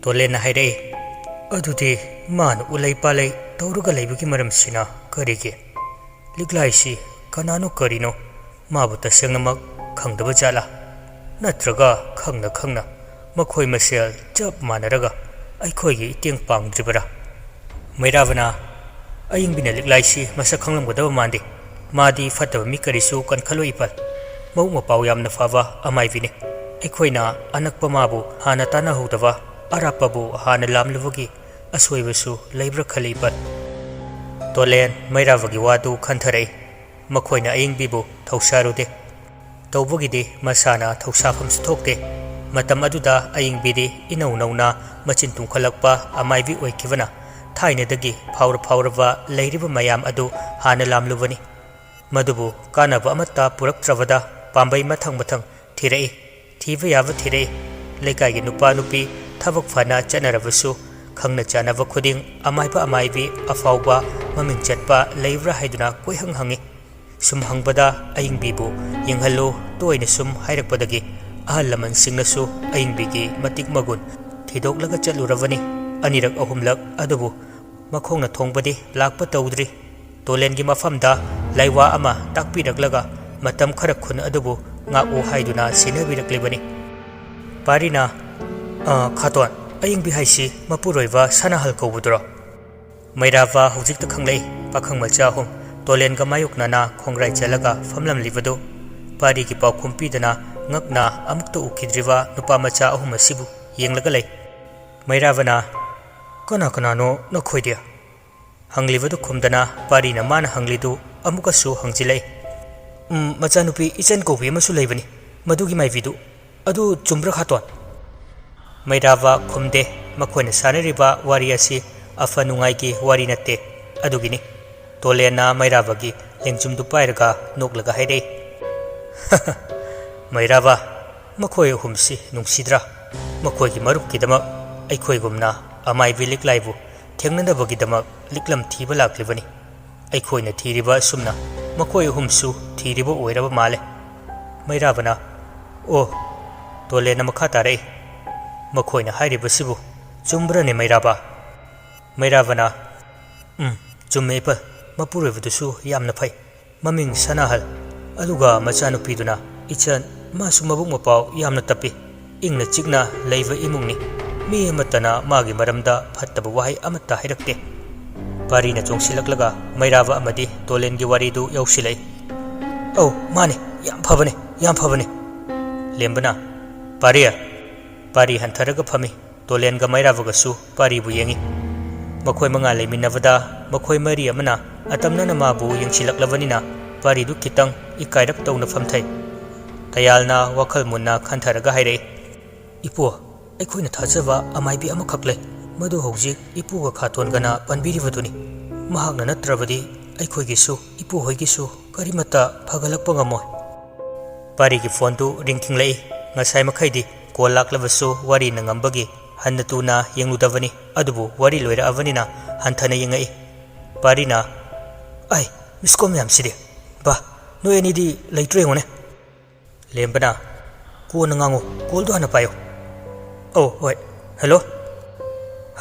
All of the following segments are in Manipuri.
Tolen hairei adudi man ulai palai tauruga laibagi maramsina karige liglaisi kanano karino mabu tasengnamak khangdaba jala natraga khangna makhoi masel chap manaraga aikhoigi iteng pangdribara mairavana ayingbina liglaisi masak khanglamgadaba mandi madi fataba mi karisu kan khaloi ipal mau mapau yamna fava amaivine aikhoina anakpa mabu hana tana hodava arapabu hana lamluvagi aswaibasu leibra khalipat Tolen mairavagi wadu khanthare makhoina ayingbibu thausarude tawbugide masana thausafam sthokte matam aduda ayingbide inauna machin tungkhalakpa amaibi oikivana thainadagi phawrava leiriba mayam adu hana lamlubani madubu kanaba amata puraktrabada pambai mathang thirei thiba yaba thirei lekai nupa nupi thabak phana chanarabasu khangna chanaba khuding amaibi afawba maming chatpa leibra haiduna koihang hangi sum hangbada ayingbibu yenghallo toina sum hairakpadagi ahal laman singnasu ayingbigi matik magun thidoklaga chaluravani anirak ahumlak adubu makhongna thongbadi lakpa tawdri Tolengi mafamda laiwa ama takpiraklaga matam khara khun adubu ngau haiduna sinabiraklibani parina khaton ayingbi haisi mapuroiwa sanahal kobudro mairava hujikta khanglei pakhang macha hum Tolenga mayuknana khongrai chalaga famlam livado pari ki paukhumpi dana ngakna amukta ukhidriwa nupa macha ahum asibu yenglaga lei mairavana kana no nakhoidia hanglivadu khumdana pari na man hanglidu amukasu hangjilai macha nupi ichan kobi amasu leibani madugi maividu adu chumbra khaton mairava khumde makhoina sanariba wari asi afanungai ki wari natte adugini Tolena mairavagi lengjum du pairaga noklaga hairei mairava makhoi humsi nungsidra makhoi gi marup kidama aikhoi gumna amai bilik laibu thengnadabagi damak liklam thiba laklibani aikhoina thiriba sumna makhoi humsu thiriba oiraba male mairavana o Tolena makha tarei makhoina hairiba sibu chumbrane mairavana chummepa mapuroivadusu yamna phai maming sanahal aluga machanu piduna ichan masu mabuk mapau yamna tapi ingna chigna leiva imungni mi amatana magi maramda phattaba wahai amatta hairakte parina chongsilaklaga mairava amadi Tolengi waridu yausilai oh mane yam phabane lembana pari hantharaga phami Tolenga mairavaga su pari bu yengi makhoi manga leiminavada makhoi mari amana atamna mabu yengsilaklavanina paridu kitang ikairak tawna famthai tayalna wakhal munna khantharaga hairei ipo aikhoina thajaba amaibi amakhaklei madu hojik ipu ga khaton gana panbirivaduni mahakna natrabadi aikhoigisu ipu hoigisu karimata phagalakpa ngamoi pari gi phone tu ringking lei ngasai makhaidi call laklabasu wari na ngambagi hanna tuna yengludavani adubu wari loira avanina hanthana yengai parina ai miskom yam sidi ba noi ani di leitre ngone lembana ko nangango call do hana payo oh hoi hello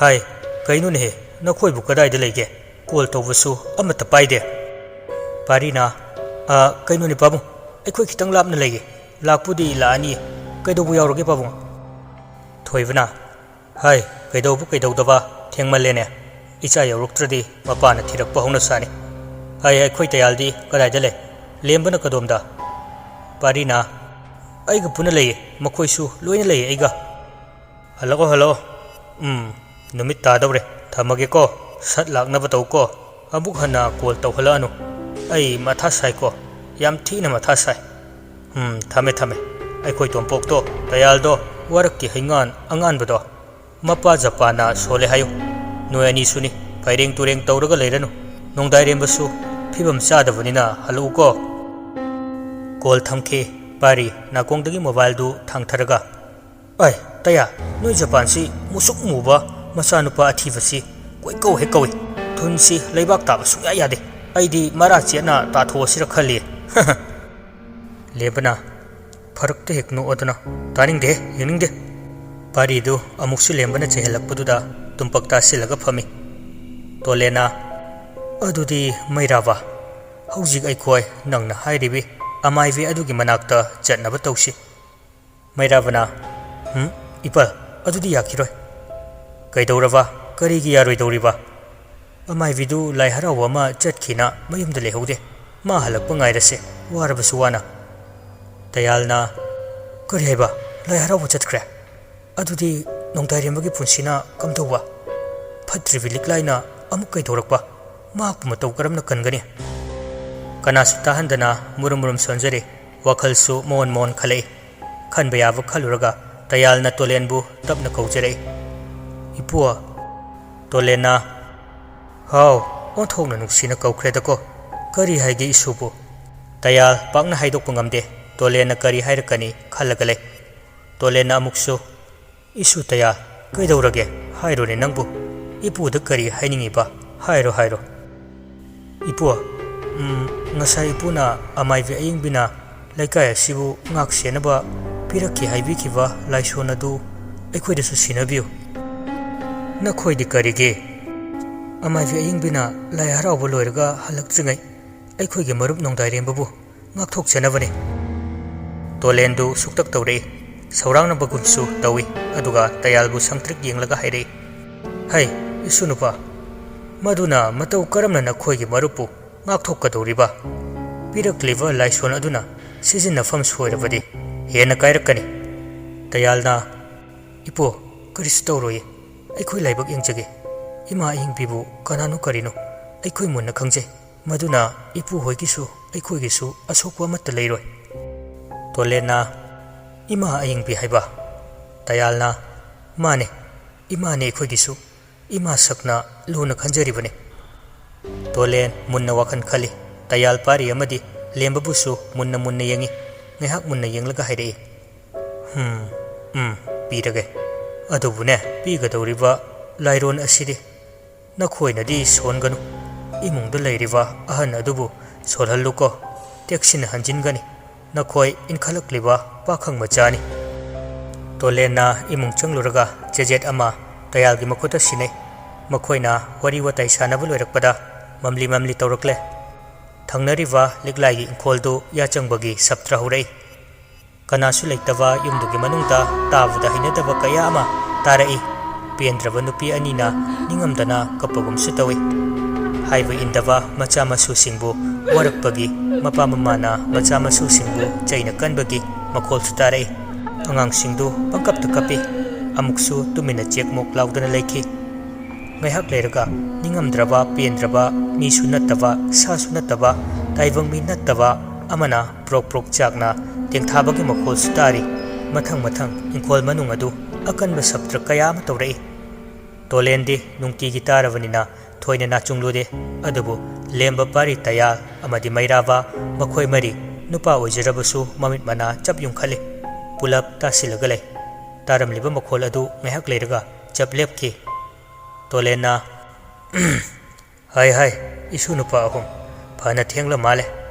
hai kainu ne nakhoi bu kadai de lege call tawbasu amata paide parina kainu ni pabu aikhoi kitang lapna lege lakpudi la ani kaido bu yawroge pabu thoibana hai kaido daba thengmalene icha yawruktradi mapana thirakpa hongna sani hai aikhoi tayaldi kadai de le lembana kadomda parina aiga puna leye makhoisu loina leye aiga hello numit ta dawre thamage ko sat lakna batau ko abuk hana call tawhalanu ai matha sai ko yam thina matha sai thame aikhoi tompok to tayaldo warak ki hingan angan bado mapa japana sole hayo noyani suni paireng tureng tawraga leiranu nongdai basu phibam chadavanina halu ko call thamke pari nakongdagi mobile du thangtharaga ai taya noi japan si musuk muba masanupa athivasi koikau he kawi thunsi leibak taba suya yade aidi mara chena ta thosira khali lebana farak te hekno odna taning de yening de ꯄꯥꯔꯤꯗꯨ ꯑꯃꯨꯛꯁꯨ ꯂꯦꯝꯕꯅ ꯆꯩꯍꯜꯂꯛꯄꯗꯨꯗ ꯇꯨꯝꯄꯛ ꯇꯥꯁꯤꯜꯂꯒ ꯐꯝꯃꯤ꯫ ꯇꯣꯂꯦꯟꯅ ꯑꯗꯨꯗꯤ ꯃꯩꯔꯥꯕ, ꯍꯧꯖꯤꯛ ꯑꯩꯈꯣꯏ ꯅꯪꯅ ꯍꯥꯏꯔꯤꯕꯤ ꯑꯃꯥꯏꯕꯤ ꯑꯗꯨꯒꯤ ꯃꯅꯥꯛꯇ ꯆꯠꯅꯕ ꯇꯧꯁꯤ꯫ ꯃꯩꯔꯥꯕꯅ ꯏꯄꯥ ꯑꯗꯨꯗꯤ ꯌꯥꯈꯤꯔꯣꯏ꯫ ꯀꯩꯗꯧꯔꯕ, ꯀꯔꯤꯒꯤ ꯌꯥꯔꯣꯏꯗꯧꯔꯤꯕ? ꯑꯃꯥꯏꯕꯤꯗꯨ ꯂꯥꯏ ꯍꯔꯥꯎꯕ ꯑꯃ ꯆꯠꯈꯤꯅ ꯃꯌꯨꯝꯗ ꯂꯩꯍꯧꯗꯦ, ꯃꯥ ꯍꯜꯂꯛꯄ ꯉꯥꯏꯔꯁꯦ, ꯋꯥꯔꯕꯁꯨ ꯋꯥꯅ꯫ ꯗꯌꯥꯜꯅ ꯀꯔꯤ ꯍꯥꯏꯕ, ꯂꯥꯏ ꯍꯔꯥꯎꯕ ꯆꯠꯈ꯭ꯔꯦ? ꯑꯗꯨꯗꯤ ꯅꯣꯡꯗꯥꯏꯔꯦꯝꯕꯒꯤ ꯄꯨꯟꯁꯤꯅ ꯀꯝꯗꯧꯕ? ꯐꯠꯇ꯭ꯔꯤꯕꯤ ꯂꯤꯛꯂꯥꯏꯅ ꯑꯃꯨꯛ ꯀꯩꯗꯧꯔꯛꯄ? ꯃꯍꯥꯛꯄꯨ ꯃꯇꯧ ꯀꯔꯝꯅ ꯀꯟꯒꯅꯤ? ꯀꯅꯥꯁꯨ ꯇꯥꯍꯟꯗꯅ ꯃꯨꯔꯨꯝ ꯃꯨꯔꯨꯝ ꯁꯣꯟꯖꯔꯤ, ꯋꯥꯈꯜꯁꯨ ꯃꯣꯟ ꯃꯣꯟ ꯈꯜꯂꯛꯏ꯫ ꯈꯟꯕ ꯌꯥꯕ ꯈꯜꯂꯨꯔꯒ ꯗꯌꯥꯜꯅ ꯇꯣꯂꯦꯟꯕꯨ ꯇꯞꯅ ꯀꯧꯖꯔꯛꯏ꯫ ꯏꯄꯨ꯫ ꯇꯣꯂꯦꯟꯅ ꯍꯥꯎ, ꯑꯣꯟꯊꯣꯛꯅ ꯅꯨꯡꯁꯤꯅ ꯀꯧꯈ꯭ꯔꯦꯗꯀꯣ, ꯀꯔꯤ ꯍꯥꯏꯒꯦ ꯏꯁꯨꯕꯨ? ꯗꯌꯥꯜ ꯄꯥꯛꯅ ꯍꯥꯏꯗꯣꯛꯄ ꯉꯝꯗꯦ, ꯇꯣꯂꯦꯟꯅ ꯀꯔꯤ ꯍꯥꯏꯔꯛꯀꯅꯤ ꯈꯜꯂꯒ ꯂꯩ꯫ ꯇꯣꯂꯦꯟꯅ ꯑꯃꯨꯛꯁꯨ ꯏꯁꯨ ꯇꯌꯥꯜ, ꯀꯩꯗꯧꯔꯒꯦ ꯍꯥꯏꯔꯣꯅꯦ ꯅꯪꯕꯨ, ꯏꯄꯨꯗ ꯀꯔꯤ ꯍꯥꯏꯅꯤꯡꯉꯤꯕ, ꯍꯥꯏꯔꯣ ꯍꯥꯏꯔꯣ꯫ ꯏꯄꯨ, ꯉꯁꯥꯏ ꯏꯄꯨꯅ ꯑꯃꯥꯏꯕꯤ ꯑꯌꯤꯡꯕꯤꯅ ꯂꯩꯀꯥꯏ ꯑꯁꯤꯕꯨ ꯉꯥꯛ ꯁꯦꯟꯅꯕ ꯄꯤꯔꯛꯈꯤ ꯍꯥꯏꯕꯤꯈꯤꯕ ꯂꯥꯏꯁꯣꯟ ꯑꯗꯨ ꯑꯩꯈꯣꯏꯗꯁꯨ ꯁꯤꯟꯅꯕꯤꯌꯨ꯫ ꯅꯈꯣꯏꯗꯤ ꯀꯔꯤꯒꯤ? ꯑꯃꯥꯏꯕꯤ ꯑꯌꯤꯡꯕꯤꯅ ꯂꯥꯏ ꯍꯔꯥꯎꯕ ꯂꯣꯏꯔꯒ ꯍꯜꯂꯛꯇ꯭ꯔꯤꯉꯩ ꯑꯩꯈꯣꯏꯒꯤ ꯃꯔꯨꯞ ꯅꯣꯡꯗꯥꯏꯔꯦꯝꯕꯕꯨ ꯉꯥꯛꯊꯣꯛꯆꯅꯕꯅꯤ꯫ ꯇꯣꯂꯦꯟꯗꯨ ꯁꯨꯛꯇꯛ ꯇꯧꯔꯛꯏ, ꯁꯧꯔꯥꯡꯅꯕꯒꯨꯝꯁꯨ ꯇꯧꯏ, ꯑꯗꯨꯒ ꯗꯌꯥꯜꯕꯨ ꯁꯪꯇ꯭ꯔꯤꯛ ꯌꯦꯡꯂꯒ ꯍꯥꯏꯔꯛꯏ꯫ ꯍꯩ ꯏꯁꯨ ꯅꯨꯄꯥ, ꯃꯗꯨꯅ ꯃꯇꯧ ꯀꯔꯝꯅ ꯅꯈꯣꯏꯒꯤ ꯃꯔꯨꯞꯄꯨ ꯉꯥꯛꯊꯣꯛꯀꯗꯧꯔꯤꯕ? ꯄꯤꯔꯛꯂꯤꯕ ꯂꯥꯏꯁꯣꯟ ꯑꯗꯨꯅ ꯁꯤꯖꯤꯟꯅꯐꯝ ꯁꯣꯏꯔꯕꯗꯤ ꯍꯦꯟꯅ ꯀꯥꯏꯔꯛꯀꯅꯤ꯫ ꯗꯌꯥꯜꯅ ꯏꯄꯨ, ꯀꯔꯤꯁꯨ ꯇꯧꯔꯣꯏꯌꯦ, ꯑꯩꯈꯣꯏ ꯂꯥꯏꯕꯛ ꯌꯦꯡꯖꯒꯦ꯫ ꯏꯃꯥ ꯑꯌꯤꯡꯕꯤꯕꯨ ꯀꯅꯥꯅꯣ ꯀꯔꯤꯅꯣ ꯑꯩꯈꯣꯏ ꯃꯨꯟꯅ ꯈꯪꯖꯩ, ꯃꯗꯨꯅ ꯏꯄꯨ ꯍꯣꯏꯒꯤꯁꯨ ꯑꯩꯈꯣꯏꯒꯤꯁꯨ ꯑꯁꯣꯛꯄ ꯑꯃꯠꯇ ꯂꯩꯔꯣꯏ꯫ ꯇꯣꯂꯦꯟꯅ ꯏꯃꯥ ꯑꯌꯤꯡꯕꯤ ꯍꯥꯏꯕ? ꯗꯌꯥꯜꯅ ꯃꯥꯅꯦ, ꯏꯃꯥꯅꯦ ꯑꯩꯈꯣꯏꯒꯤꯁꯨ, ꯏꯃꯥ ꯁꯛꯅ ꯂꯨꯅ ꯈꯟꯖꯔꯤꯕꯅꯤ꯫ ꯇꯣꯂꯦꯟ ꯃꯨꯟꯅ ꯋꯥꯈꯜ ꯈꯜꯂꯤ꯫ ꯗꯌꯥꯜ, ꯄꯥꯔꯤ ꯑꯃꯗꯤ ꯂꯦꯝꯕꯕꯨꯁꯨ ꯃꯨꯟꯅ ꯃꯨꯟꯅ ꯌꯦꯡꯉꯤ, ꯉꯥꯏꯍꯥꯛ ꯃꯨꯟꯅ ꯌꯦꯡꯂꯒ ꯍꯥꯏꯔꯛꯏ꯫ ꯄꯤꯔꯒꯦ, ꯑꯗꯨꯕꯨꯅꯦ ꯄꯤꯒꯗꯧꯔꯤꯕ ꯂꯥꯏꯔꯣꯟ ꯑꯁꯤꯗꯤ ꯅꯈꯣꯏꯅꯗꯤ ꯁꯣꯟꯒꯅꯨ, ꯏꯃꯨꯡꯗ ꯂꯩꯔꯤꯕ ꯑꯍꯟ ꯑꯗꯨꯕꯨ ꯁꯣꯜꯍꯜꯂꯨꯀꯣ, ꯇꯦꯛꯁꯤꯟꯅ ꯍꯟꯖꯤꯟꯒꯅꯤ, ꯅꯈꯣꯏ ꯏꯟꯈꯠꯂꯛꯂꯤꯕ ꯄꯥꯈꯪ ꯃꯆꯥꯅꯤ꯫ ꯇꯣꯂꯦꯟꯅ ꯏꯃꯨꯡ ꯆꯪꯂꯨꯔꯒ ꯆꯦꯖꯦꯠ ꯑꯃ ꯗꯌꯥꯜꯒꯤ ꯃꯈꯨꯠꯇ ꯁꯤꯟꯅꯩ꯫ ꯃꯈꯣꯏꯅ ꯋꯥꯔꯤ ꯋꯥꯇꯥꯏ ꯁꯥꯟꯅꯕ ꯂꯣꯏꯔꯛꯄꯗ ꯃꯝꯂꯤ ꯃꯝꯂꯤ ꯇꯧꯔꯛꯂꯦ꯫ ꯊꯪꯅꯔꯤꯕ ꯂꯤꯛꯂꯥꯏꯒꯤ ꯏꯪꯈꯣꯜꯗꯨ ꯌꯥꯆꯪꯕꯒꯤ ꯁꯞꯇ꯭ꯔ ꯍꯧꯔꯛꯏ꯫ ꯀꯅꯥꯁꯨ ꯂꯩꯇꯕ ꯌꯨꯝꯗꯨꯒꯤ ꯃꯅꯨꯡꯗ ꯇꯥꯕꯗ ꯍꯩꯅꯗꯕ ꯀꯌా ꯑꯃ ꯇꯥꯔꯛꯏ꯫ ꯄꯦꯟꯗ꯭ꯔꯕ ꯅꯨꯄꯤ ꯑꯅꯤꯅ ꯅꯤꯡꯉꯝꯗꯅ ꯀꯞꯄꯒꯨꯝꯁꯨ ꯇꯧꯏ꯫ ꯍꯥꯏꯕ ꯏꯟꯗꯕ ꯃꯆꯥ ꯃꯁꯨꯁꯤꯡꯕꯨ ꯋꯥꯔꯛꯄꯒꯤ, ꯃꯄꯥ ꯃꯃꯥꯅ ꯃꯆꯥ ꯃꯁꯨꯁꯤꯡꯕꯨ ꯆꯩꯅ ꯀꯟꯕꯒꯤ ꯃꯈꯣꯜꯁꯨ ꯇꯥꯔꯛꯏ꯫ ꯑꯉꯥꯡꯁꯤꯡꯗꯨ ꯄꯪꯀꯞꯇ ꯀꯞꯄꯤ, ꯑꯃꯨꯛꯁꯨ ꯇꯨꯃꯤꯟꯅ ꯆꯦꯛꯃꯣꯛ ꯂꯥꯎꯗꯅ ꯂꯩꯈꯤ꯫ ꯉꯥꯏꯍꯥꯛ ꯂꯩꯔꯒ ꯅꯤꯡꯉꯝꯗ꯭ꯔꯕ ꯄꯦꯟꯗ꯭ꯔꯕ, ꯃꯤꯁꯨ ꯅꯠꯇꯕ ꯁꯥꯁꯨ ꯅꯠꯇꯕ, ꯇꯥꯏꯕꯪ ꯃꯤ ꯅꯠꯇꯕ ꯑꯃꯅ ꯄ꯭ꯔꯣꯛ ꯄ꯭ꯔꯣꯛ ꯆꯥꯛꯅ ꯇꯦꯡꯊꯥꯕꯒꯤ ꯃꯈꯣꯜꯁꯨ ꯇꯥꯔꯤ꯫ ꯃꯊꯪ ꯃꯊꯪ ꯏꯪꯈꯣꯜ ꯃꯅꯨꯡ ꯑꯗꯨ ꯑꯀꯟꯕ ꯁꯞꯇ꯭ꯔ ꯀꯌꯥ ꯑꯃ ꯇꯧꯔꯛꯏ꯫ ꯇꯣꯂꯦꯟꯗꯤ ꯅꯨꯡꯇꯤꯒꯤ ꯇꯥꯔꯕꯅꯤꯅ ꯊꯣꯏꯅ ꯅꯥꯆꯨꯡꯂꯨꯗꯦ, ꯑꯗꯨꯕꯨ ꯂꯦꯝꯕ, ꯄꯥꯔꯤ, ꯇꯌꯥꯜ ꯑꯃꯗꯤ ꯃꯩꯔꯥꯕ, ꯃꯈꯣꯏ ꯃꯔꯤ ꯅꯨꯄꯥ ꯑꯣꯏꯖꯔꯕꯁꯨ ꯃꯃꯤꯠ ꯃꯅꯥ ꯆꯞ ꯌꯨꯡꯈꯠꯂꯤ, ꯄꯨꯂꯞ ꯇꯥꯁꯤꯜꯂꯒ ꯂꯩ꯫ ꯇꯥꯔꯝꯂꯤꯕ ꯃꯈꯣꯜ ꯑꯗꯨ ꯉꯥꯏꯍꯥꯛ ꯂꯩꯔꯒ ꯆꯞ ꯂꯦꯞꯈꯤ꯫ ꯇꯣꯂꯦꯟꯅ ꯍꯥꯏ ꯏꯁꯨ ꯅꯨꯄꯥ ꯑꯍꯨꯝ, ꯐꯅ ꯊꯦꯡꯂ ꯃꯥꯜꯂꯦ,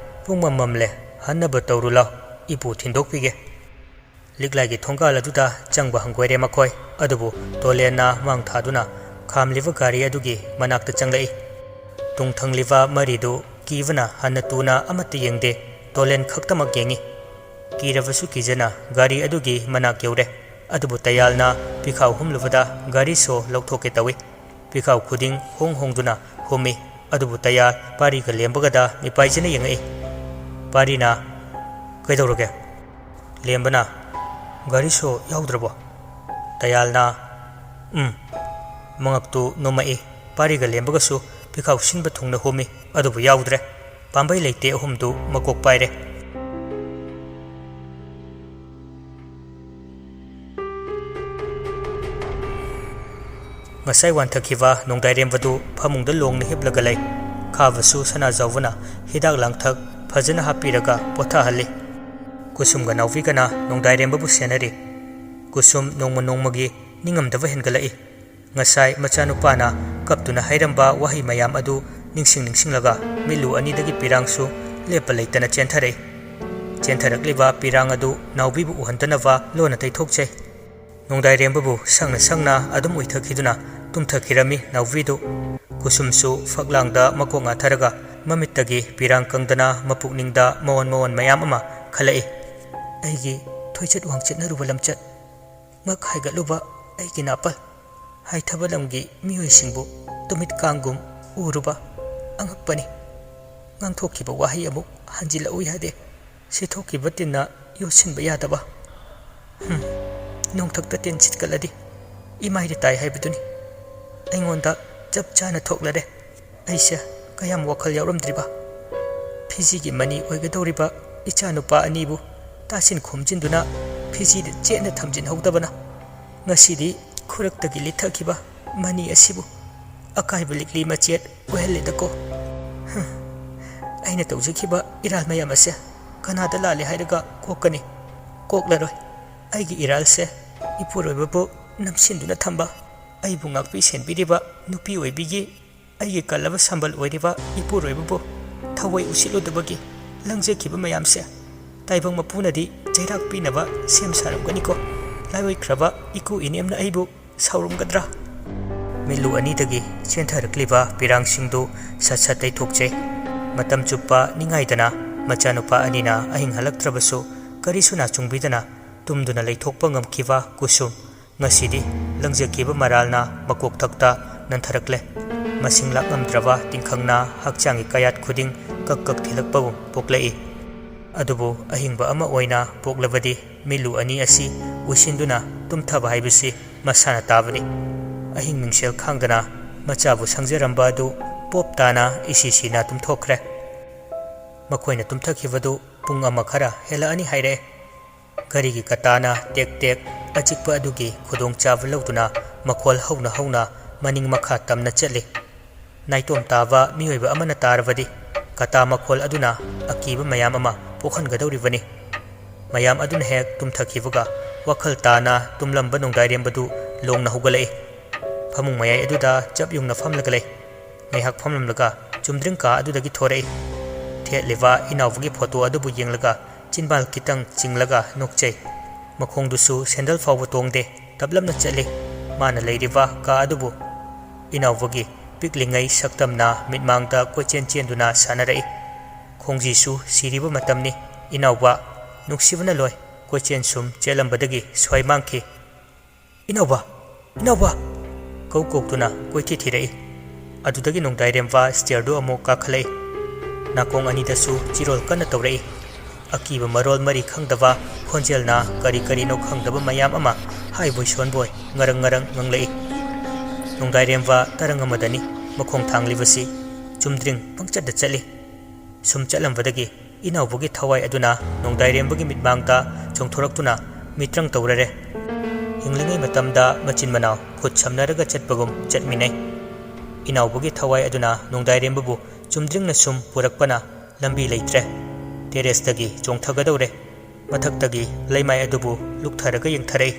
ꯄꯨꯡꯃꯝ ꯃꯝꯂꯦ, ꯍꯟꯅꯕ ꯇꯧꯔꯨ ꯂꯥꯎ, ꯏꯄꯨ ꯊꯤꯟꯗꯣꯛꯄꯤꯒꯦ꯫ ꯂꯤꯛꯂꯥꯏꯒꯤ ꯊꯣꯡꯒꯥꯜ ꯑꯗꯨꯗ ꯆꯪꯕ ꯍꯪꯒꯣꯏꯔꯦ ꯃꯈꯣꯏ, ꯑꯗꯨꯕꯨ ꯇꯣꯂꯦꯟꯅ ꯃꯥꯡ ꯊꯥꯗꯨꯅ ꯈꯥꯝꯂꯤꯕ ꯒꯥꯔꯤ ꯑꯗꯨꯒꯤ ꯃꯅꯥꯛꯇ ꯆꯪꯂꯛꯏ꯫ ꯇꯨꯡ ꯊꯪꯂꯤꯕ ꯃꯔꯤꯗꯨ ꯀꯤꯕꯅ ꯍꯟꯅ ꯇꯨꯅ ꯑꯃꯠꯇ ꯌꯦꯡꯗꯦ, ꯇꯣꯂꯦꯟ ꯈꯛꯇꯃꯛ ꯌꯦꯡꯉꯤ꯫ ꯀꯤꯔꯕꯁꯨ ꯀꯤꯖꯅ ꯒꯥꯔꯤ ꯑꯗꯨꯒꯤ ꯃꯅꯥꯛ ꯌꯧꯔꯦ, ꯑꯗꯨꯕꯨ ꯇꯌꯥꯜꯅ ꯄꯤꯈꯥꯎ ꯍꯨꯝꯂꯨꯕꯗ ꯒꯥꯔꯤ ꯁꯣ ꯂꯧꯊꯣꯛꯀꯦ ꯇꯧꯏ꯫ ꯄꯤꯈꯥꯎ ꯈꯨꯗꯤꯡ ꯍꯣꯡꯗꯨꯅ ꯍꯨꯝꯃꯤ, ꯑꯗꯨꯕꯨ ꯇꯌꯥꯜ, ꯄꯥꯔꯤꯒ ꯂꯦꯝꯕꯒꯗ ꯃꯤꯄꯥꯏꯖꯅ ꯌꯦꯡꯉꯛꯏ꯫ ꯄꯥꯔꯤꯅ ꯀꯩꯗꯧꯔꯒꯦ? ꯂꯦꯝꯕꯅ ꯒꯥꯔꯤ ꯁꯣ ꯌꯥꯎꯗ꯭ꯔꯕꯣ? ꯇꯌꯥꯜꯅ ꯃꯉꯛꯇꯨ ꯅꯣꯝꯃꯛꯏ꯫ ꯄꯥꯔꯤꯒ ꯂꯦꯝꯕꯒꯁꯨ ꯄꯤꯈꯥꯎ ꯁꯤꯟꯕ ꯊꯨꯡꯅ ꯍꯨꯝꯃꯤ, ꯑꯗꯨꯕꯨ ꯌꯥꯎꯗ꯭ꯔꯦ꯫ ꯄꯥꯝꯕꯩ ꯂꯩꯇꯦ ꯑꯍꯨꯝꯗꯨ ꯃꯀꯣꯛ ꯄꯥꯏꯔꯦ꯫ ꯉꯁꯥꯏ ꯋꯥꯟꯊꯈꯤꯕ ꯅꯣꯡꯗꯥꯏꯔꯦꯝꯕꯗꯨ ꯐꯃꯨꯡꯗ ꯂꯣꯡꯅ ꯍꯤꯞꯂꯒ ꯂꯩ꯫ ꯈꯥꯕꯁꯨ ꯁꯅꯥꯖꯥꯎꯕꯅ ꯍꯤꯗꯥꯛ ꯂꯥꯡꯊꯛ ꯐꯖꯅ ꯍꯥꯞꯄꯤꯔꯒ ꯄꯣꯊꯥꯍꯜꯂꯤ꯫ ꯀꯨꯁꯨꯝꯒ ꯅꯥꯎꯕꯤꯒꯅ ꯅꯣꯡꯗꯥꯏꯔꯦꯝꯕꯕꯨ ꯁꯦꯟꯅꯔꯤ꯫ ꯀꯨꯁꯨꯝ ꯅꯣꯡꯃ ꯅꯣꯡꯃꯒꯤ ꯅꯤꯡꯉꯝꯗꯕ ꯍꯦꯟꯒꯠꯂꯛꯏ꯫ ꯉꯁꯥꯏ ꯃꯆꯥꯅꯨꯄꯥꯅ ꯀꯞꯇꯨꯅ ꯍꯥꯏꯔꯝꯕ ꯋꯥꯍꯩ ꯃꯌꯥꯝ ꯑꯗꯨ ꯅꯤꯡꯁꯤꯡꯂꯒ ꯃꯤꯠꯂꯨ ꯑꯅꯤꯗꯒꯤ ꯄꯤꯔꯥꯡꯁꯨ ꯂꯦꯞꯄ ꯂꯩꯇꯅ ꯆꯦꯟꯊꯔꯛꯏ꯫ ꯆꯦꯟꯊꯔꯛꯂꯤꯕ ꯄꯤꯔꯥꯡ ꯑꯗꯨ ꯅꯥꯎꯕꯤꯕꯨ ꯎꯍꯟꯗꯅꯕ ꯂꯣꯟꯅ ꯇꯩꯊꯣꯛꯆꯩ꯫ ꯅꯣꯡꯗꯥꯏꯔꯦꯝꯕꯕꯨ ꯁꯪꯅ ꯁꯪꯅ ꯑꯗꯨꯝ ꯎꯏꯊꯈꯤꯗꯨꯅ ꯇꯨꯝꯊꯈꯤꯔꯝꯃꯤ ꯅꯥꯎꯕꯤꯗꯨ ꯀꯨꯁꯨꯝꯁꯨ ꯐꯛꯂꯥꯡꯗ ꯃꯀꯣꯛ ꯉꯥꯊꯔꯒ ꯃꯃꯤꯠꯇꯒꯤ ꯄꯤꯔꯥꯡ ꯀꯪꯗꯅ ꯃꯄꯨꯛꯅꯤꯡꯗ ꯃꯋꯣꯟ ꯃꯋꯣꯟ ꯃꯌꯥꯝ ꯑꯃ ꯈꯜꯂꯛꯏ ꯑꯩꯒꯤ ꯊꯣꯏꯆꯠ ꯋꯥꯡꯆꯠꯅꯔꯨꯕ ꯂꯝꯆꯠ ꯉꯛ ꯍꯥꯏꯒꯠꯂꯨꯕ ꯑꯩꯒꯤ ꯅꯥꯄꯜ ꯍꯥꯏꯊꯕ ꯂꯝꯒꯤ ꯃꯤꯑꯣꯏꯁꯤꯡꯕꯨ ꯇꯨꯃꯤꯠ ꯀꯥꯡꯒꯨꯝ ꯎꯔꯨꯕ ꯑꯉꯛꯄꯅꯤ ꯉꯥꯡꯊꯣꯛꯈꯤꯕ ꯋꯥꯍꯩ ꯑꯃꯨꯛ ꯍꯟꯖꯤꯜꯂꯛꯎ ꯌꯥꯗꯦ ꯁꯤꯊꯣꯛꯈꯤꯕ ꯇꯤꯟꯅ ꯌꯣꯠꯁꯤꯟꯕ ꯌꯥꯗꯕ ꯅꯣꯡꯊꯛꯇ ꯇꯤꯟ ꯁꯤꯠꯀꯠꯂꯗꯤ ꯏꯃꯥꯏꯗ ꯇꯥꯏ ꯍꯥꯏꯕꯗꯨꯅꯤ ꯑꯩꯉꯣꯟꯗ ꯆꯞ ꯆꯥꯅ ꯊꯣꯛꯂꯔꯦ ꯑꯩꯁꯦ ꯀꯌꯥꯝ ꯋꯥꯈꯜ ꯌꯥꯎꯔꯝꯗ꯭ꯔꯤꯕ ꯐꯤꯖꯤꯒꯤ ꯃꯅꯤ ꯑꯣꯏꯒꯗꯧꯔꯤꯕ ꯏꯆꯥꯅꯨꯄꯥ ꯑꯅꯤꯕꯨ ꯇꯥꯁꯤꯟ ꯈꯣꯝꯖꯤꯟꯗꯨꯅ ꯐꯤꯖꯤꯗ ꯆꯦꯠꯅ ꯊꯝꯖꯤꯟꯍꯧꯗꯕꯅ ꯉꯁꯤꯗꯤ ꯈꯨꯔꯛꯇꯒꯤ ꯂꯤꯊꯈꯤꯕ ꯃꯅꯤ ꯑꯁꯤꯕꯨ ꯑꯀꯥꯏꯕ ꯂꯤꯛꯂꯤ ꯃꯆꯦꯠ ꯑꯣꯏꯍꯜꯂꯦꯗꯀꯣ ꯑꯩꯅ ꯇꯧꯖꯈꯤꯕ ꯏꯔꯥꯜ ꯃꯌꯥꯝ ꯑꯁꯦ ꯀꯅꯥꯗ ꯂꯥꯜꯂꯦ ꯍꯥꯏꯔꯒ ꯀꯣꯛꯀꯅꯤ ꯀꯣꯛꯂꯔꯣꯏ ꯑꯩꯒꯤ ꯏꯔꯥꯜꯁꯦ ꯏꯄꯨꯔꯣꯏꯕꯕꯨ ꯅꯝꯁꯤꯟꯗꯨꯅ ꯊꯝꯕ ꯑꯩꯕꯨ ꯉꯥꯛꯄꯤ ꯁꯦꯟꯕꯤꯔꯤꯕ ꯅꯨꯄꯤ ꯑꯣꯏꯕꯤꯒꯤ ꯑꯩꯒꯤ ꯀꯜꯂꯕ ꯁꯝꯕꯜ ꯑꯣꯏꯔꯤꯕ ꯏꯄꯨꯔꯣꯏꯕꯕꯨ ꯊꯋꯥꯏ ꯎꯁꯤꯠꯂꯨꯗꯕꯒꯤ ꯂꯪꯖꯈꯤꯕ ꯃꯌꯥꯝꯁꯦ ꯇꯥꯏꯕꯪ ꯃꯄꯨꯅꯗꯤ ꯆꯩꯔꯥꯛ ꯄꯤꯅꯕ ꯁꯦꯝ ꯁꯥꯔꯝꯒꯅꯤꯀꯣ ꯂꯥꯏꯑꯣꯏꯈ꯭ꯔꯕ ꯏꯀꯨ ꯏꯅꯦꯝꯅ ꯑꯩꯕꯨ ꯁꯥꯎꯔꯝꯒꯗ꯭ꯔꯥ ꯃꯤꯠꯂꯨ ꯑꯅꯤꯗꯒꯤ ꯆꯦꯟꯊꯔꯛꯂꯤꯕ ꯄꯤꯔꯥꯡꯁꯤꯡꯗꯨ ꯁꯠ ꯁꯠ ꯇꯩꯊꯣꯛꯆꯩ ꯃꯇꯝ ꯆꯨꯞꯄ ꯅꯤꯡꯉꯥꯏꯗꯅ ꯃꯆꯥꯅꯨꯄꯥ ꯑꯅꯤꯅ ꯑꯍꯤꯡ ꯍꯜꯂꯛꯇ꯭ꯔꯕꯁꯨ ꯀꯔꯤꯁꯨ ꯅꯥꯆꯨꯡꯕꯤꯗꯅ ꯇꯨꯝꯗꯨꯅ ꯂꯩꯊꯣꯛꯄ ꯉꯝꯈꯤꯕ ꯀꯨꯁꯨꯝ ꯉꯁꯤꯗꯤ ꯂꯪꯖꯈꯤꯕ ꯃꯔꯥꯜꯅ ꯃꯀꯣꯛꯊꯛꯇ ꯅꯟꯊꯔꯛꯂꯦ ꯃꯁꯤꯡ ꯂꯥꯛꯉꯝꯗ꯭ꯔꯕ ꯇꯤꯡꯈꯪꯅ ꯍꯛꯆꯥꯡꯒꯤ ꯀꯌꯥꯠ ꯈꯨꯗꯤꯡ ꯀꯛ ꯀꯛ ꯊꯤꯜꯂꯛꯄꯒꯨꯝ ꯄꯣꯛꯂꯛꯏ ꯑꯗꯨꯕꯨ ꯑꯍꯤꯡꯕ ꯑꯃ ꯑꯣꯏꯅ ꯄꯣꯛꯂꯕꯗꯤ ꯃꯤꯠꯂꯨ ꯑꯅꯤ ꯑꯁꯤ ꯎꯏꯁꯤꯟꯗꯨꯅ ꯇꯨꯝꯊꯕ ꯍꯥꯏꯕꯁꯤ ꯃꯁꯥꯅ ꯇꯥꯕꯅꯤ ꯑꯍꯤꯡ ꯃꯤꯡꯁꯦꯜ ꯈꯥꯡꯗꯅ ꯃꯆꯥꯕꯨ ꯁꯪꯖꯔꯝꯕ ꯑꯗꯨ ꯄꯣꯞ ꯇꯥꯅ ꯏꯁꯤꯁꯤꯅ ꯇꯨꯝꯊꯣꯛꯈ꯭ꯔꯦ ꯃꯈꯣꯏꯅ ꯇꯨꯝꯊꯈꯤꯕꯗꯨ ꯄꯨꯡ ꯑꯃ ꯈꯔ ꯍꯦꯜꯂꯛꯑꯅꯤ ꯍꯥꯏꯔꯛꯑꯦ ꯒꯥꯔꯤꯒꯤ ꯀꯇꯥꯅ ꯇꯦꯛ ꯇꯦꯛ ꯑꯆꯤꯛꯄ ꯑꯗꯨꯒꯤ ꯈꯨꯗꯣꯡꯆꯥꯕ ꯂꯧꯗꯨꯅ ꯃꯈꯣꯜ ꯍꯧꯅ ꯍꯧꯅ ꯃꯅꯤꯡ ꯃꯈꯥ ꯇꯝꯅ ꯆꯠꯂꯤ ꯅꯥꯏꯇꯣꯝ ꯇꯥꯕ ꯃꯤꯑꯣꯏꯕ ꯑꯃꯅ ꯇꯥꯔꯕꯗꯤ ꯀꯇꯥ ꯃꯈꯣꯜ ꯑꯗꯨꯅ ꯑꯀꯤꯕ ꯃꯌꯥꯝ ꯑꯃ ꯄꯣꯛꯍꯟꯒꯗꯧꯔꯤꯕꯅꯤ ꯃꯌꯥꯝ ꯑꯗꯨꯅ ꯍꯦꯛ ꯇꯨꯝꯊꯈꯤꯕꯒ ꯋꯥꯈꯜ ꯇꯥꯅ ꯇꯨꯝꯂꯝꯕ ꯅꯣꯡꯗꯥꯏꯔꯦꯝꯕꯗꯨ ꯂꯣꯡꯅ ꯍꯧꯒꯠꯂꯛꯏ ꯐꯃꯨꯡ ꯃꯌꯥꯏ ꯑꯗꯨꯗ ꯆꯞ ꯌꯨꯡꯅ ꯐꯝꯂꯒ ꯂꯩ ꯉꯥꯏꯍꯥꯛ ꯐꯝꯂꯝꯂꯒ ꯆꯨꯝꯗ꯭ꯔꯤꯡ ꯀꯥ ꯑꯗꯨꯗꯒꯤ ꯊꯣꯔꯛꯏ ꯊꯦꯠꯂꯤꯕ ꯏꯅꯥꯎꯕꯒꯤ ꯐꯣꯇꯣ ꯑꯗꯨꯕꯨ ꯌꯦꯡꯂꯒ ꯆꯤꯟꯕꯥꯜ ꯈꯤꯇꯪ ꯆꯤꯡꯂꯒ ꯅꯣꯛꯆꯩ ꯃꯈꯣꯡꯗꯨꯁꯨ ꯁꯦꯟꯗꯜ ꯐꯥꯎꯕ ꯇꯣꯡꯗꯦ ꯇꯞꯂꯞꯅ ꯆꯠꯂꯤ ꯃꯥꯅ ꯂꯩꯔꯤꯕ ꯀꯥ ꯑꯗꯨꯕꯨ ꯏꯅꯥꯎꯕꯒꯤ ꯄꯤꯛꯂꯤꯉꯩ ꯁꯛꯇꯝꯅ ꯃꯤꯠꯃꯥꯡꯗ ꯀꯣꯏꯆꯦꯟ ꯆꯦꯟꯗꯨꯅ ꯁꯥꯟꯅꯔꯛꯏ ꯈꯣꯡꯖꯤꯁꯨ ꯁꯤꯔꯤꯕ ꯃꯇꯝꯅꯤ ꯏꯅꯥꯎꯕ ꯅꯨꯡꯁꯤꯕꯅ ꯂꯣꯏ ꯀꯣꯏꯆꯦꯟ ꯁꯨꯝ ꯆꯦꯜꯂꯝꯕꯗꯒꯤ ꯁ꯭ꯋꯥꯏ ꯃꯥꯡꯈꯤ ꯏꯅꯥꯎꯕ ꯏꯅꯥꯎꯕ ꯀꯧ ꯀꯧꯗꯨꯅ ꯀꯣꯏꯊꯤ ꯊꯤꯔꯛꯏ ꯑꯗꯨꯗꯒꯤ ꯅꯣꯡꯗꯥꯏꯔꯦꯝꯕ ꯁ꯭ꯇꯤꯌꯔꯗꯨ ꯑꯃꯨꯛ ꯀꯥꯈꯠꯂꯛꯏ ꯅꯥꯀꯣꯡ ꯑꯅꯤꯗꯁꯨ ꯆꯤꯔꯣꯜ ꯀꯟꯅ ꯇꯧꯔꯛꯏ ꯑꯀꯤꯕ ꯃꯔꯣꯜ ꯃꯔꯤ ꯈꯪꯗꯕ ꯈꯣꯟꯖꯦꯜꯅ ꯀꯔꯤ ꯀꯔꯤꯅꯣ ꯈꯪꯗꯕ ꯃꯌꯥꯝ ꯑꯃ ꯍꯥꯏꯕꯣꯏ ꯁꯣꯟꯕꯣꯏ ꯉꯔꯪ ꯉꯔꯪ ꯉꯪꯂꯛꯏ ꯅꯣꯡꯗꯥꯏꯔꯦꯝꯕ ꯇꯔꯪ ꯑꯃꯗꯅꯤ ꯃꯈꯣꯡ ꯊꯥꯡꯂꯤꯕꯁꯤ ꯆꯨꯝꯗ꯭ꯔꯤꯡ ꯄꯪꯆꯠꯇ ꯆꯠꯂꯤ ꯁꯨꯝ ꯆꯠꯂꯝꯕꯗꯒꯤ ꯏꯅꯥꯎꯕꯒꯤ ꯊꯋꯥꯏ ꯑꯗꯨꯅ ꯅꯣꯡꯗꯥꯏꯔꯦꯝꯕꯒꯤ ꯃꯤꯠꯃꯥꯡꯗ ꯆꯣꯡꯊꯣꯔꯛꯇꯨꯅ ꯃꯤꯇ꯭ꯔꯪ ꯇꯧꯔꯔꯦ ꯍꯤꯡꯂꯤꯉꯩ ꯃꯇꯝꯗ ꯃꯆꯤꯟ ꯃꯅꯥꯎ ꯈꯨꯠ ꯁꯝꯅꯔꯒ ꯆꯠꯄꯒꯨꯝ ꯆꯠꯃꯤꯟꯅꯩ ꯏꯅꯥꯎꯕꯒꯤ ꯊꯋꯥꯏ ꯑꯗꯨꯅ ꯅꯣꯡꯗꯥꯏꯔꯦꯝꯕꯕꯨ ꯆꯨꯝꯗ꯭ꯔꯤꯡꯅ ꯁꯨꯝ ꯄꯨꯔꯛꯄꯅ ꯂꯝꯕꯤ ꯂꯩꯇ꯭ꯔꯦ ꯇꯦꯔꯦꯁꯇꯒꯤ ꯆꯣꯡꯊꯒꯗꯧꯔꯦ ꯃꯊꯛꯇꯒꯤ ꯂꯩꯃꯥꯏ ꯑꯗꯨꯕꯨ ꯂꯨꯛꯊꯔꯒ ꯌꯦꯡꯊꯔꯛꯏ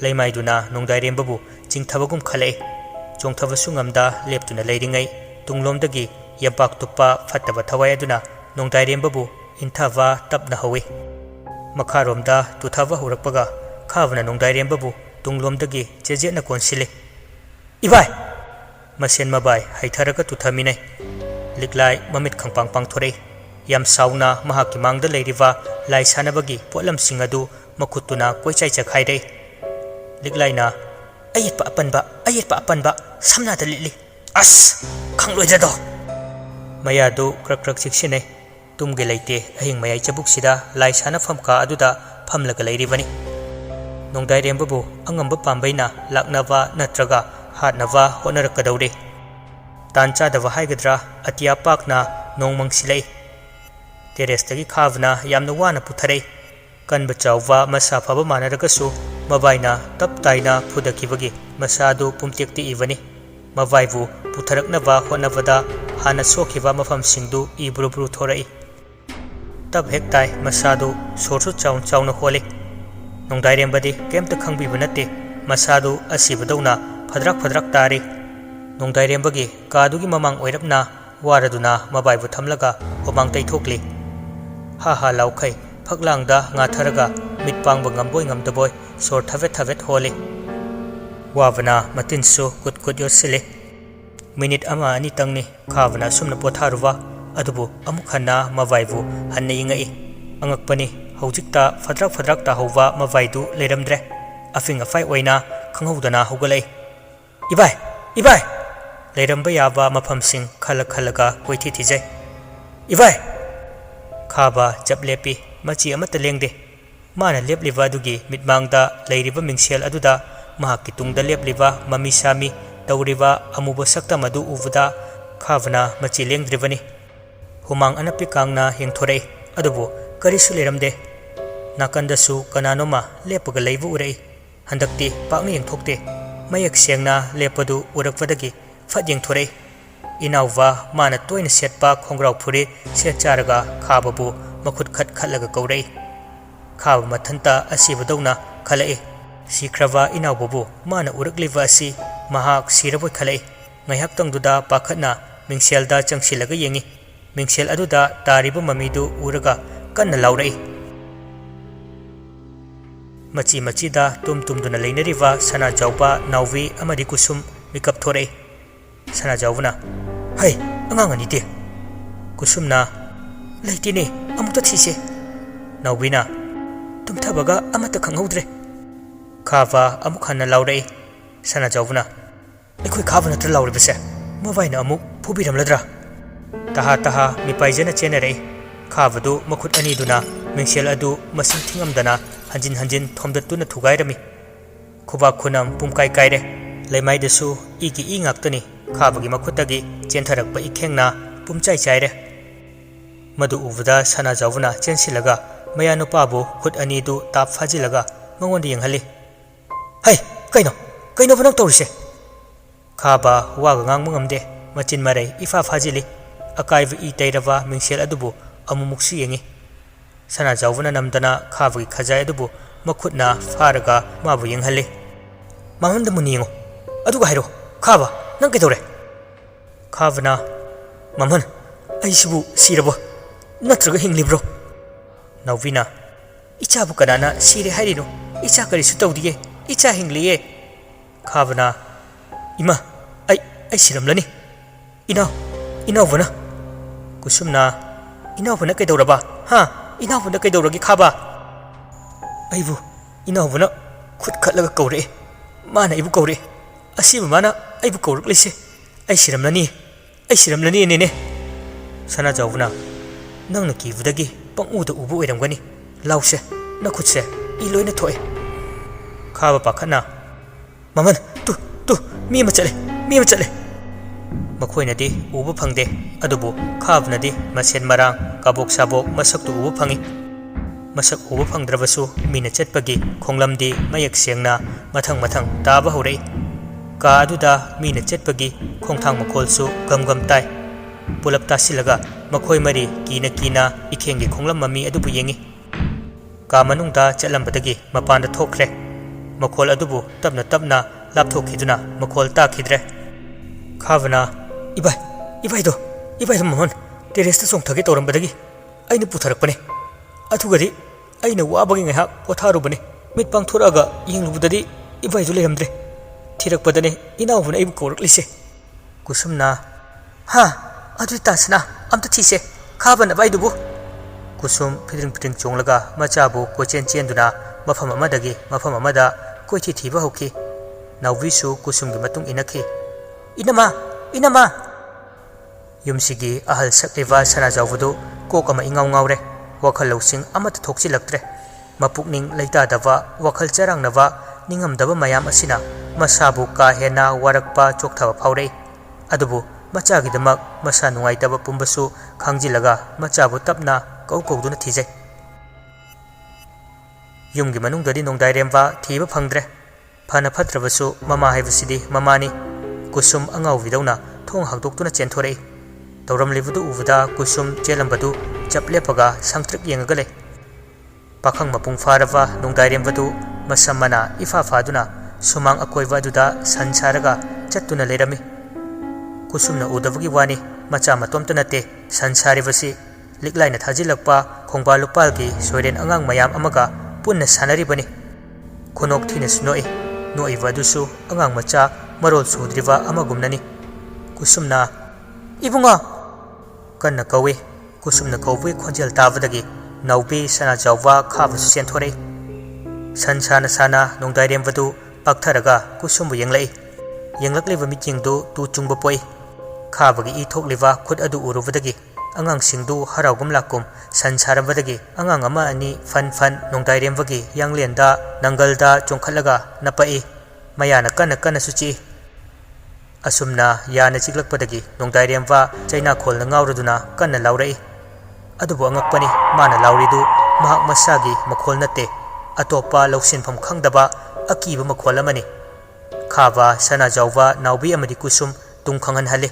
ꯂꯩꯃꯥꯏꯗꯨꯅ ꯅꯣꯡꯗꯥꯏꯔꯦꯝꯕꯕꯨ ꯆꯤꯡꯊꯕꯒꯨm ꯈꯜꯂꯛꯏ ꯆꯣꯡꯊꯕꯁꯨ ꯉꯝꯗ ꯂꯦꯞꯇꯨꯅ ꯂꯩꯔꯤꯉꯩ ꯇꯨꯡꯂꯣꯝꯗꯒꯤ ꯌꯝꯄꯥꯛ ꯇꯨꯞꯄ ꯐꯠꯇꯕ ꯊꯋꯥꯏ ꯑꯗꯨꯅ ꯅꯣꯡꯗꯥꯏꯔꯦꯝꯕꯕꯨ ꯏꯟꯊꯕ ꯇꯞꯅ ꯍꯧꯏ ꯃꯈꯥꯔꯣꯝꯗ ꯇꯨꯊꯕ ꯍꯧꯔꯛꯄꯒ ꯈꯥꯕꯅ ꯅꯣꯡꯗꯥꯏꯔꯦꯝꯕꯕꯨ ꯇꯨꯡꯂꯣꯝꯗꯒꯤ ꯆꯦꯖꯦꯠꯅ ꯀꯣꯟꯁꯤꯜꯂꯤ ꯏꯕꯥꯏ ꯃꯁꯦꯟ ꯃꯕꯥꯏ ꯍꯩꯊꯔꯒ ꯇꯨꯊꯃꯤꯟꯅꯩ ꯂꯤꯛꯂꯥꯏ ꯃꯃꯤꯠ ꯈꯪꯄꯥꯡ ꯄꯥꯡꯊꯣꯔꯛꯏ ꯌꯥꯝ ꯁꯥꯎꯅ ꯃꯍꯥꯛꯀꯤ ꯃꯥꯡꯗ ꯂꯩꯔꯤꯕ ꯂꯥꯏ ꯁꯥꯟꯅꯕꯒꯤ ꯄꯣꯠꯂꯝꯁꯤꯡ ꯑꯗꯨ ꯃꯈꯨꯠꯇꯨꯅ ꯀꯣꯏꯆꯥꯏ ꯆꯈꯥꯏꯔꯛꯏ ꯂꯤꯛꯂꯥꯏꯅ ꯑꯌꯦꯠꯄ ꯑꯄꯟꯕ ꯁꯝꯅꯥꯗ ꯂꯤꯠꯂꯤ ꯑꯁ ꯈꯪꯂꯣꯏꯗ꯭ꯔꯗꯣ ꯃꯌꯥꯗꯨ ꯀ꯭ꯔꯛ ꯀ꯭ꯔꯛ ꯆꯤꯛꯁꯤꯟꯅꯩ ꯇꯨꯝꯒꯦ ꯂꯩꯇꯦ ꯑꯍꯤꯡ ꯃꯌꯥꯏ ꯆꯕꯨꯛꯁꯤꯗ ꯂꯥꯏ ꯁꯥꯟꯅꯐꯝ ꯀꯥ ꯑꯗꯨꯗ ꯐꯝꯂꯒ ꯂꯩꯔꯤꯕꯅꯤ ꯅꯣꯡꯗꯥꯏꯔꯦꯝꯕꯕꯨ ꯑꯉꯝꯕ ꯄꯥꯝꯕꯩꯅ ꯂꯥꯛꯅꯕ ꯅꯠꯇ꯭ꯔꯒ ꯍꯥꯠꯅꯕ ꯍꯣꯠꯅꯔꯛꯀꯗꯧꯔꯤ ꯇꯥꯟ ꯆꯥꯗꯕ ꯍꯥꯏꯒꯗ꯭ꯔꯥ ꯑꯇꯤꯌꯥ ꯄꯥꯛꯅ ꯅꯣꯡ ꯃꯪꯁꯤꯜꯂꯛꯏ ꯇꯦꯔꯦꯁꯇꯒꯤ ꯈꯥꯕꯅ ꯌꯥꯝꯅ ꯋꯥꯅ ꯄꯨꯊꯔꯛꯏ ꯀꯟꯕ ꯆꯥꯎꯕ ꯃꯁꯥ ꯐꯕ ꯃꯥꯟꯅꯔꯒꯁꯨ ꯃꯕꯥꯏꯅ ꯇꯞ ꯇꯥꯏꯅ ꯐꯨꯗꯈꯤꯕꯒꯤ ꯃꯁꯥꯗꯨ ꯄꯨꯝꯇꯦꯛ ꯇꯦꯛꯏꯕꯅꯤ ꯃꯕꯥꯏꯕꯨ ꯄꯨꯊꯔꯛꯅꯕ ꯍꯣꯠꯅꯕꯗ ꯍꯥꯟꯅ ꯁꯣꯛꯈꯤꯕ ꯃꯐꯝꯁꯤꯡꯗꯨ ꯏ ꯕ꯭ꯔꯨ ꯕ꯭ꯔꯨ ꯊꯣꯔꯛꯏ ꯇꯞ ꯍꯦꯛ ꯇꯥꯏ ꯃꯁꯥꯗꯨ ꯁꯣꯔꯁꯨ ꯆꯥꯎꯅ ꯆꯥꯎꯅ ꯍꯣꯜꯂꯤ ꯅꯣꯡꯗꯥꯏꯔꯦꯝꯕꯗꯤ ꯀꯩꯝꯇ ꯈꯪꯕꯤꯕ ꯅꯠꯇꯦ ꯃꯁꯥꯗꯨ ꯑꯁꯤꯕꯗꯧꯅ ꯐꯗ꯭ꯔꯛ ꯐꯗ꯭ꯔꯛ ꯇꯥꯔꯤ ꯅꯣꯡꯗꯥꯏꯔꯦꯝꯕꯒꯤ ꯀꯥꯗꯨꯒꯤ ꯃꯃꯥꯡ ꯑꯣꯏꯔꯞꯅ ꯋꯥꯔꯗꯨꯅ ꯃꯕꯥꯏꯕꯨ ꯊꯝꯂꯒ ꯍꯨꯃꯥꯡ ꯇꯩꯊꯣꯛꯂꯤ ꯍꯥ ꯍꯥ ꯂꯥꯎꯈꯩ ꯐꯛꯂꯥꯡꯗ ꯉꯥꯊꯔꯒ mit pangba ngamboi ngamdaboi sor thavet thavet holi wabana matinsu kut kut yosile minute ama ani tangni khavana sumna potharuwa adubu amuk hanna mawaibu hanna ingai angakpani hojikta fadrak ta hova mawaidu leramdre afing afai oina khanghodana hogalai ibai leiramba yaba mafamsing khalaga koithi thijai ibai khaba japlepi machi amata lengde mana lepliba adugi mitmangda leiriba mingsel aduda mahakki tungda lepliba mami sami tawriba amuba sakta madu uvuda khavana machi lengdribani humang anapi kangna hengthorei adubu karisu leramde nakandasu kananoma lepaga leibu urei handakti pakni yengthokte mayak sengna lepadu urakwadagi fat yengthorei inauwa mana toina setpa khongrau phuri set charaga khababu makhut khat khatlaga kaurei khaba mathanta asibadawna khalai sikrava inaubabu mana urakliva asi mahak siraboi khalai ngaihak tangduda pakhatna mingselda changsilaga yengi mingsel aduda tariba mamidu uraga kanna laurai machi da tumduna leinariva sana jawba nauvi amadi kusum mikap thorei sana jawbuna hai angang ani te kusumna leitine amukta thise naubina tumthabaga amata khanghodre khava amukhanna laurai sana jawbuna ekhoi khava natra lauribase mawaina amuk phubiramladra taha mipaijana chenarei khavadu makhut ani duna mingsel adu masing thingamdana hanjin thomdatuna thugairami khuba khunam pumkai kaire leimai desu igi ingaktani khabagi makhutagi chentherakpa ikhengna pumchai chaire madu uvuda sana jawuna chensilaga maya nupabu khut ani du tap phajilaga mangondi yenghali hai kaino banang tawrise khaba waga ngangmu ngamde machin marai ifa phajili akaiva I tairava mingsel adubu amumuksu yengi sana jawuna namdana khavagi khajai adubu makhutna faraga mabu yenghali mamanda muningo aduga hairo khaba nang kedore khavana mamhan aisibu sirabo natraga hinglibro nawina ichabu kanana sire hairino icha karisu tawdiye icha hingliye khavana ima ai siramlani inawbana kusumna inawbana kaidoraba ha inawbana kaidoragi khaba aibu inawbana khut khatlaga kaure mana ibu kaure asiba mana aibu kauruklise ai siramlani nene sana jawbuna nangna kibudagi panguda ubu oiramgani lause nakhutse I loina thoe khaba pakhana maman tu mi ma chale makhoinadi ubu phangde adubu khabnadi masen marang kabok sabok masaktu ubu phangi masak ubu phangdrabasu mina chatpagi khonglamdi mayak sengna mathang taba horei ka aduda mina chatpagi khongthang makholsu gam tai pulap tasilaga makhoi mari kina ikhengi khonglam mami adubu yengi ka manungda chatlambadagi mapanda thokre makhol adubu tapna lapthokhiduna makhol ta khidre khavana ibai mamon teresta songthage torambadagi aina putharakpane athugadi aina wabagi ngaihak potharubane mitpang thoraga yenglubudadi ibai du leramdre thirakpadane inawbuna ibu koraklise kusumna ha adu tasna amta thise khabana baidubu kusum pidring chonglaga machabu kochen chenduna mafam amadagi mafam amada koithi thiba hoki nawvisu kusumgi matung inakhi inama yumsigi ahal sakliva sana jawbudu kokama ingaw ngawre wakhal losing amata thokchilaktre mapukning leitadaba wakhal charangnaba ningamdaba mayam asina masabu ka hena warakpa chokthaba phaurei adubu machagidamak masa nungaitaba pumbasu khangjilaga machabu tapna kauduna thijai yumgi manungdadi nongdairemba thiba phangdre phana phatrabasu mama haibasidi mamani kusum angau vidawna thong hagdoktuna chenthorei tawramlibudu uvuda kusum chelambadu chaplepaga sangtrik yengagale pakhang mapung farava nongdairembadu masamana ifa faduna sumang akoiva duda sansaraga chattuna lerami kusumna udavagi wani macha matomta nate sansaribasi liklaina thajilakpa khongba lupalgi soiren angang mayam amaga punna sanaribani khonok thina sunoi noi vadusu angang macha marol sudriva amagumnani kusumna ibunga kanna kawe kusumna kawe khonjel tabadagi naubi sana jawwa khaba senthore sansana sana nongdairem vadu paktharaga kusumbu yenglai yenglakliba mitingdu tu chungba poi khabagi I thokliba khut adu urubadagi angang singdu haragum lakum sansarabadagi angang ama ani fan nongdairem wagi yanglenda nangalda chongkhalaga napai mayana kana suchi asumna yana chiklakpadagi nongdairem wa chaina kholna ngauraduna kana laurai adubu angakpani mana lauridu mahak masagi makhol nate atopa lausinpham khangdaba akiba makhol amani khaba sana jawwa naubi amadi kusum tungkhangan hale